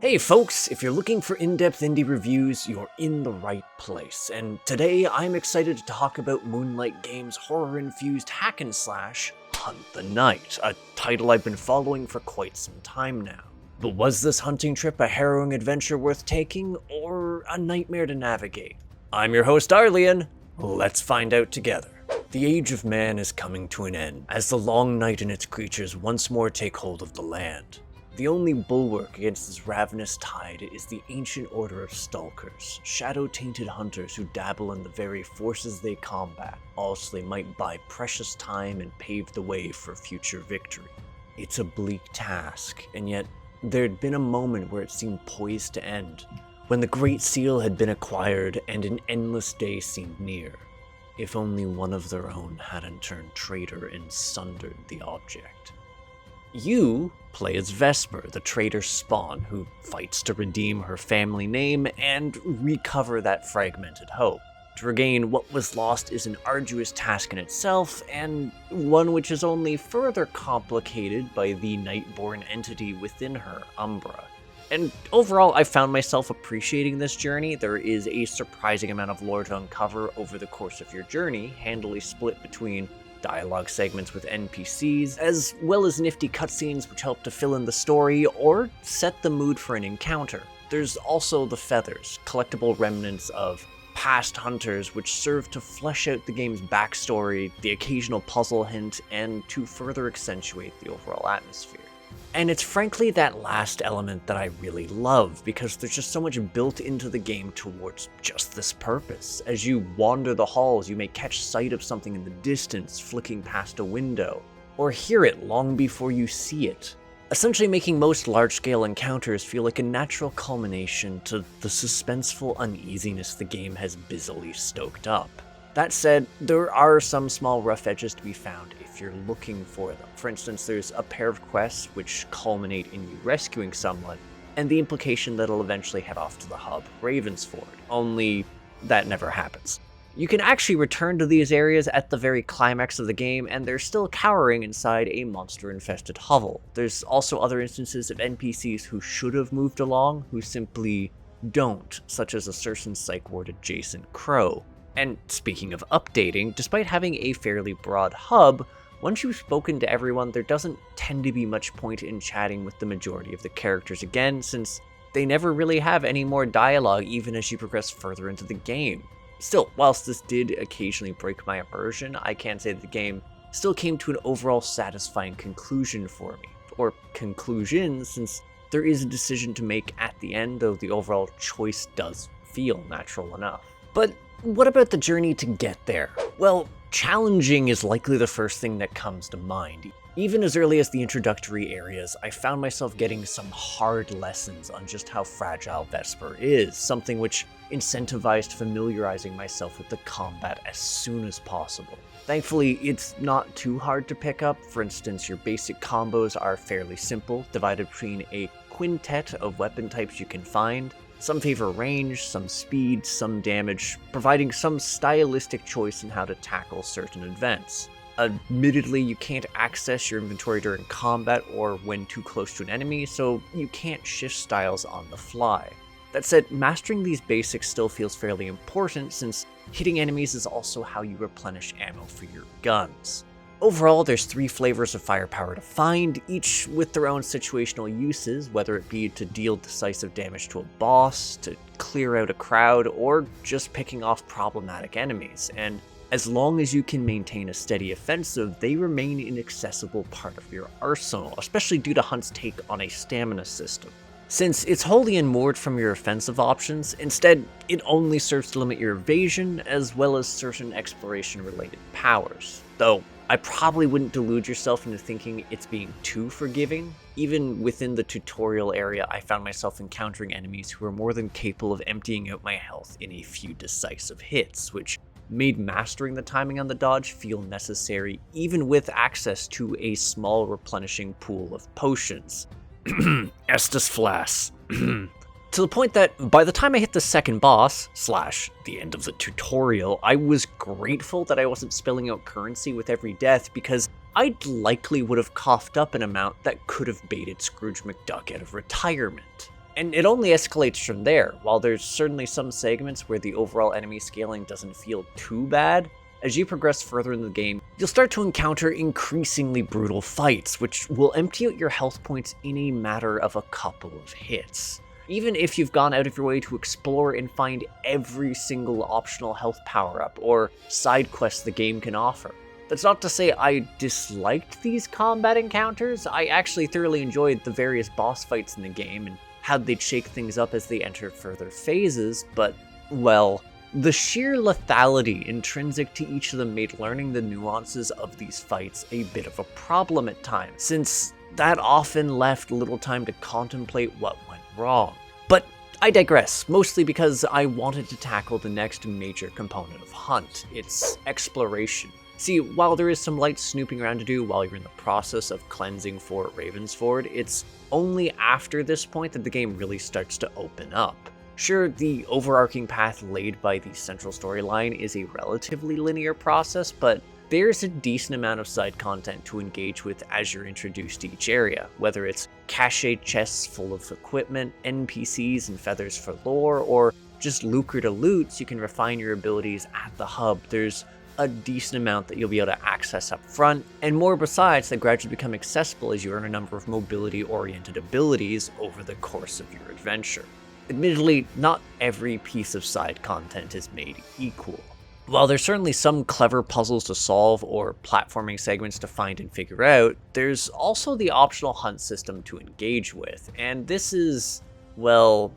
Hey folks, if you're looking for in-depth indie reviews, you're in the right place, and today I'm excited to talk about Moonlight Games' horror-infused hack-and-slash, Hunt the Night, a title I've been following for quite some time now. But was this hunting trip a harrowing adventure worth taking, or a nightmare to navigate? I'm your host Arlian, let's find out together. The age of man is coming to an end, as the long night and its creatures once more take hold of the land. The only bulwark against this ravenous tide is the ancient order of stalkers, shadow-tainted hunters who dabble in the very forces they combat, all so they might buy precious time and pave the way for future victory. It's a bleak task, and yet there'd been a moment where it seemed poised to end, when the Great Seal had been acquired and an endless day seemed near. If only one of their own hadn't turned traitor and sundered the object. You play as Vesper, the traitor's spawn, who fights to redeem her family name and recover that fragmented hope. To regain what was lost is an arduous task in itself, and one which is only further complicated by the Nightborn entity within her, Umbra. And overall, I found myself appreciating this journey. There is a surprising amount of lore to uncover over the course of your journey, handily split between dialogue segments with NPCs, as well as nifty cutscenes which help to fill in the story or set the mood for an encounter. There's also the feathers, collectible remnants of past hunters which serve to flesh out the game's backstory, the occasional puzzle hint, and to further accentuate the overall atmosphere. And it's frankly that last element that I really love, because there's just so much built into the game towards just this purpose. As you wander the halls, you may catch sight of something in the distance flicking past a window, or hear it long before you see it, essentially making most large-scale encounters feel like a natural culmination to the suspenseful uneasiness the game has busily stoked up. That said, there are some small rough edges to be found if you're looking for them. For instance, there's a pair of quests which culminate in you rescuing someone, and the implication that it'll eventually head off to the hub, Ravensford, only that never happens. You can actually return to these areas at the very climax of the game, and they're still cowering inside a monster-infested hovel. There's also other instances of NPCs who should have moved along, who simply don't, such as a certain psych ward adjacent Crow. And speaking of updating, despite having a fairly broad hub, once you've spoken to everyone, there doesn't tend to be much point in chatting with the majority of the characters again, since they never really have any more dialogue even as you progress further into the game. Still, whilst this did occasionally break my immersion, I can say that the game still came to an overall satisfying conclusion for me. Or conclusion, since there is a decision to make at the end, though the overall choice does feel natural enough. But what about the journey to get there? Well, challenging is likely the first thing that comes to mind. Even as early as the introductory areas, I found myself getting some hard lessons on just how fragile Vesper is, something which incentivized familiarizing myself with the combat as soon as possible. Thankfully, it's not too hard to pick up. For instance, your basic combos are fairly simple, divided between a quintet of weapon types you can find. Some favor range, some speed, some damage, providing some stylistic choice in how to tackle certain events. Admittedly, you can't access your inventory during combat or when too close to an enemy, so you can't shift styles on the fly. That said, mastering these basics still feels fairly important, since hitting enemies is also how you replenish ammo for your guns. Overall, there's 3 flavors of firepower to find, each with their own situational uses, whether it be to deal decisive damage to a boss, to clear out a crowd, or just picking off problematic enemies. And as long as you can maintain a steady offensive, they remain an accessible part of your arsenal, especially due to Hunt's take on a stamina system. Since it's wholly unmoored from your offensive options, instead, it only serves to limit your evasion, as well as certain exploration-related powers. Though, I probably wouldn't delude yourself into thinking it's being too forgiving. Even within the tutorial area, I found myself encountering enemies who were more than capable of emptying out my health in a few decisive hits, which made mastering the timing on the dodge feel necessary, even with access to a small replenishing pool of potions. Estus Flas. To the point that by the time I hit the second boss, / the end of the tutorial, I was grateful that I wasn't spilling out currency with every death, because I likely would have coughed up an amount that could have baited Scrooge McDuck out of retirement. And it only escalates from there. While there's certainly some segments where the overall enemy scaling doesn't feel too bad, as you progress further in the game, you'll start to encounter increasingly brutal fights, which will empty out your health points in a matter of a couple of hits. Even if you've gone out of your way to explore and find every single optional health power-up or side quest the game can offer. That's not to say I disliked these combat encounters. I actually thoroughly enjoyed the various boss fights in the game and how they'd shake things up as they entered further phases, but, well, the sheer lethality intrinsic to each of them made learning the nuances of these fights a bit of a problem at times, since that often left little time to contemplate what went wrong. But I digress, mostly because I wanted to tackle the next major component of Hunt, its exploration. See, while there is some light snooping around to do while you're in the process of cleansing Fort Ravensford, it's only after this point that the game really starts to open up. Sure, the overarching path laid by the central storyline is a relatively linear process, but there's a decent amount of side content to engage with as you're introduced to each area, whether it's cache chests full of equipment, NPCs and feathers for lore, or just lucre to loot so you can refine your abilities at the hub. There's a decent amount that you'll be able to access up front, and more besides that gradually become accessible as you earn a number of mobility-oriented abilities over the course of your adventure. Admittedly, not every piece of side content is made equal. While there's certainly some clever puzzles to solve or platforming segments to find and figure out, there's also the optional hunt system to engage with, and this is, well...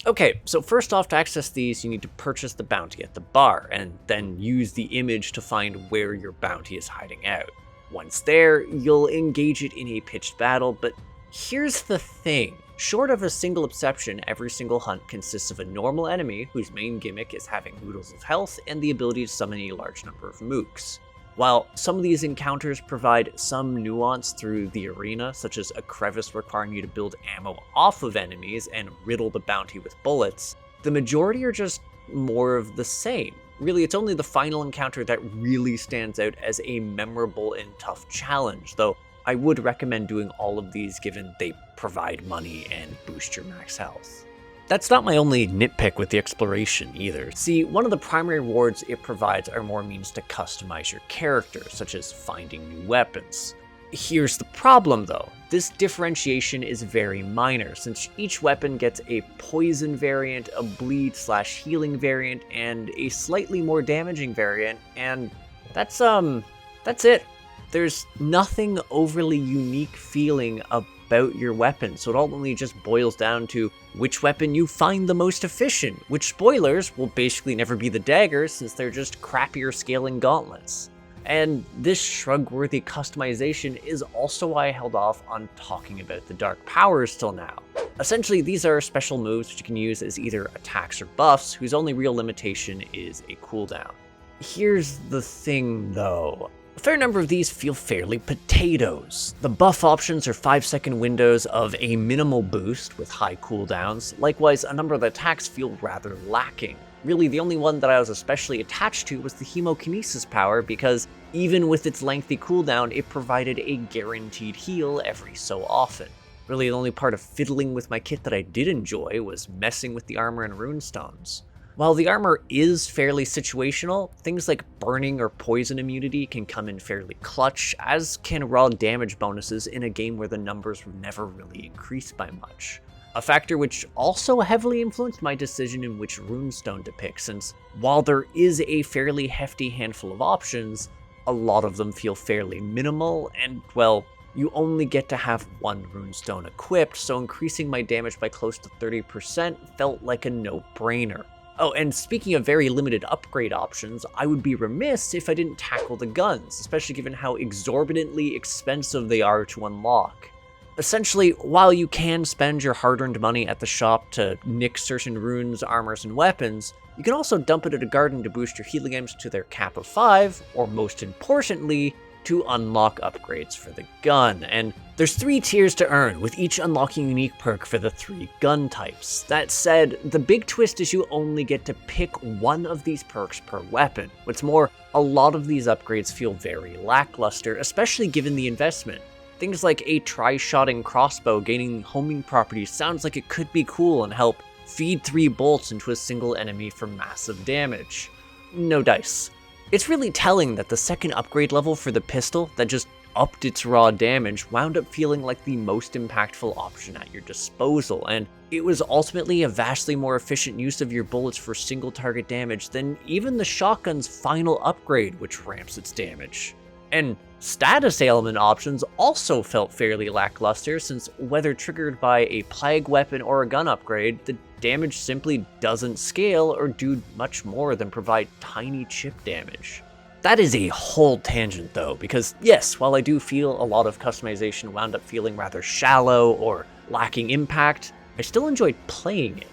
Okay, so first off, to access these, you need to purchase the bounty at the bar, and then use the image to find where your bounty is hiding out. Once there, you'll engage it in a pitched battle, but here's the thing. Short of a single exception, every single hunt consists of a normal enemy whose main gimmick is having oodles of health and the ability to summon a large number of mooks. While some of these encounters provide some nuance through the arena, such as a crevice requiring you to build ammo off of enemies and riddle the bounty with bullets, the majority are just more of the same. Really, it's only the final encounter that really stands out as a memorable and tough challenge, though I would recommend doing all of these given they provide money and boost your max health. That's not my only nitpick with the exploration either. See, one of the primary rewards it provides are more means to customize your character, such as finding new weapons. Here's the problem though, this differentiation is very minor, since each weapon gets a poison variant, a bleed/healing variant, and a slightly more damaging variant, and that's it. There's nothing overly unique feeling about your weapon, so it ultimately just boils down to which weapon you find the most efficient, which, spoilers, will basically never be the daggers since they're just crappier scaling gauntlets. And this shrug-worthy customization is also why I held off on talking about the dark powers till now. Essentially, these are special moves which you can use as either attacks or buffs, whose only real limitation is a cooldown. Here's the thing though. A fair number of these feel fairly potatoes. The buff options are 5-second windows of a minimal boost with high cooldowns. Likewise, a number of the attacks feel rather lacking. Really, the only one that I was especially attached to was the hemokinesis power, because even with its lengthy cooldown, it provided a guaranteed heal every so often. Really, the only part of fiddling with my kit that I did enjoy was messing with the armor and runestones. While the armor is fairly situational, things like burning or poison immunity can come in fairly clutch, as can raw damage bonuses in a game where the numbers were never really increased by much. A factor which also heavily influenced my decision in which runestone to pick, since while there is a fairly hefty handful of options, a lot of them feel fairly minimal, and well, you only get to have one runestone equipped, so increasing my damage by close to 30% felt like a no-brainer. Oh, and speaking of very limited upgrade options, I would be remiss if I didn't tackle the guns, especially given how exorbitantly expensive they are to unlock. Essentially, while you can spend your hard-earned money at the shop to nick certain runes, armors, and weapons, you can also dump it at a garden to boost your healing items to their cap of 5, or most importantly, to unlock upgrades for the gun. And there's 3 tiers to earn, with each unlocking unique perk for the 3 gun types. That said, the big twist is you only get to pick one of these perks per weapon. What's more, a lot of these upgrades feel very lackluster, especially given the investment. Things like a tri-shotting crossbow gaining homing properties sounds like it could be cool and help feed 3 bolts into a single enemy for massive damage. No dice. It's really telling that the second upgrade level for the pistol that just upped its raw damage wound up feeling like the most impactful option at your disposal, and it was ultimately a vastly more efficient use of your bullets for single target damage than even the shotgun's final upgrade, which ramps its damage. And status ailment options also felt fairly lackluster, since whether triggered by a plague weapon or a gun upgrade, the damage simply doesn't scale or do much more than provide tiny chip damage. That is a whole tangent though, because yes, while I do feel a lot of customization wound up feeling rather shallow or lacking impact, I still enjoyed playing it.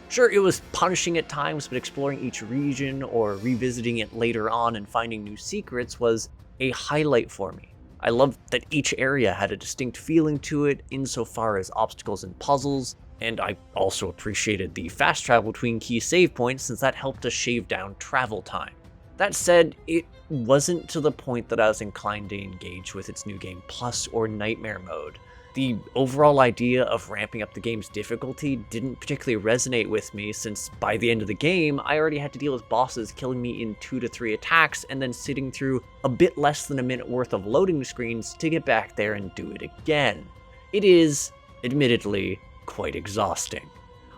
Sure, it was punishing at times, but exploring each region or revisiting it later on and finding new secrets was a highlight for me. I loved that each area had a distinct feeling to it insofar as obstacles and puzzles, and I also appreciated the fast travel between key save points since that helped us shave down travel time. That said, it wasn't to the point that I was inclined to engage with its New Game Plus or Nightmare mode. The overall idea of ramping up the game's difficulty didn't particularly resonate with me, since by the end of the game, I already had to deal with bosses killing me in 2 to 3 attacks and then sitting through a bit less than a minute worth of loading screens to get back there and do it again. It is, admittedly, quite exhausting.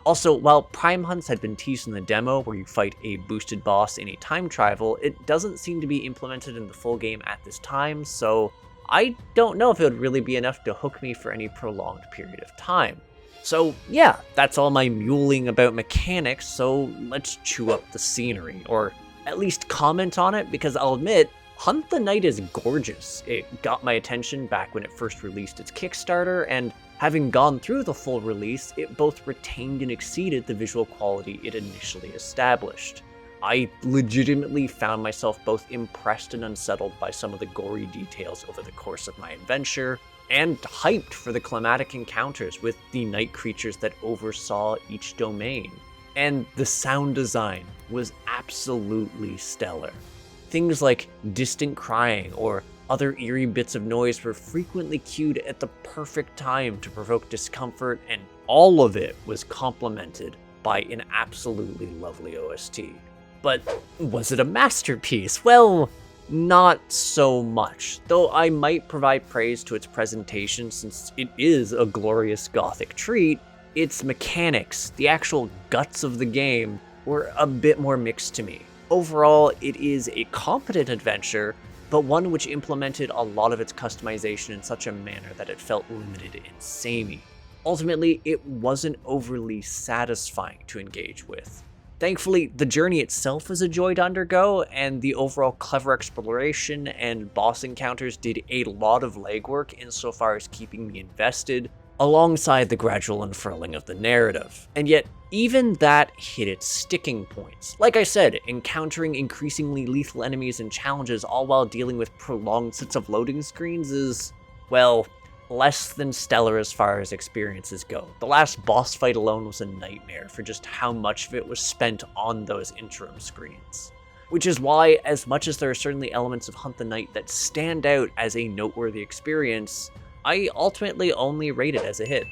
Also, while Prime Hunts had been teased in the demo where you fight a boosted boss in a time travel, it doesn't seem to be implemented in the full game at this time, so I don't know if it would really be enough to hook me for any prolonged period of time. So yeah, that's all my mewling about mechanics, so let's chew up the scenery, or at least comment on it, because I'll admit, Hunt the Night is gorgeous. It got my attention back when it first released its Kickstarter, and having gone through the full release, it both retained and exceeded the visual quality it initially established. I legitimately found myself both impressed and unsettled by some of the gory details over the course of my adventure, and hyped for the climatic encounters with the night creatures that oversaw each domain. And the sound design was absolutely stellar. Things like distant crying or other eerie bits of noise were frequently cued at the perfect time to provoke discomfort, and all of it was complemented by an absolutely lovely OST. But was it a masterpiece? Well, not so much, though I might provide praise to its presentation since it is a glorious gothic treat. Its mechanics, the actual guts of the game, were a bit more mixed to me. Overall, it is a competent adventure, but one which implemented a lot of its customization in such a manner that it felt limited and samey. Ultimately, it wasn't overly satisfying to engage with. Thankfully, the journey itself was a joy to undergo, and the overall clever exploration and boss encounters did a lot of legwork insofar as keeping me invested, alongside the gradual unfurling of the narrative. And yet, even that hit its sticking points. Like I said, encountering increasingly lethal enemies and challenges all while dealing with prolonged sets of loading screens is, well, less than stellar as far as experiences go. The last boss fight alone was a nightmare for just how much of it was spent on those interim screens. Which is why, as much as there are certainly elements of Hunt the Night that stand out as a noteworthy experience, I ultimately only rate it as a hit.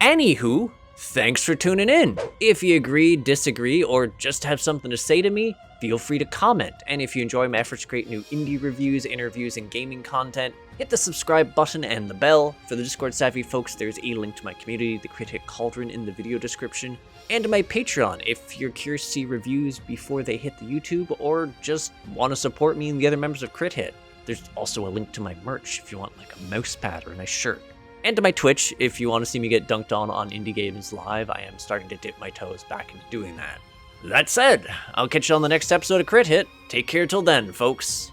Anywho, thanks for tuning in. If you agree, disagree, or just have something to say to me, feel free to comment. And if you enjoy my efforts to create new indie reviews, interviews, and gaming content, hit the subscribe button and the bell. For the Discord savvy folks, there's a link to my community, the Crit Hit Cauldron, in the video description, and to my Patreon if you're curious to see reviews before they hit the YouTube, or just want to support me and the other members of Crit Hit. There's also a link to my merch if you want like a mouse pad or a nice shirt. And to my Twitch if you want to see me get dunked on Indie Games Live. I am starting to dip my toes back into doing that. That said, I'll catch you on the next episode of Crit Hit. Take care till then, folks.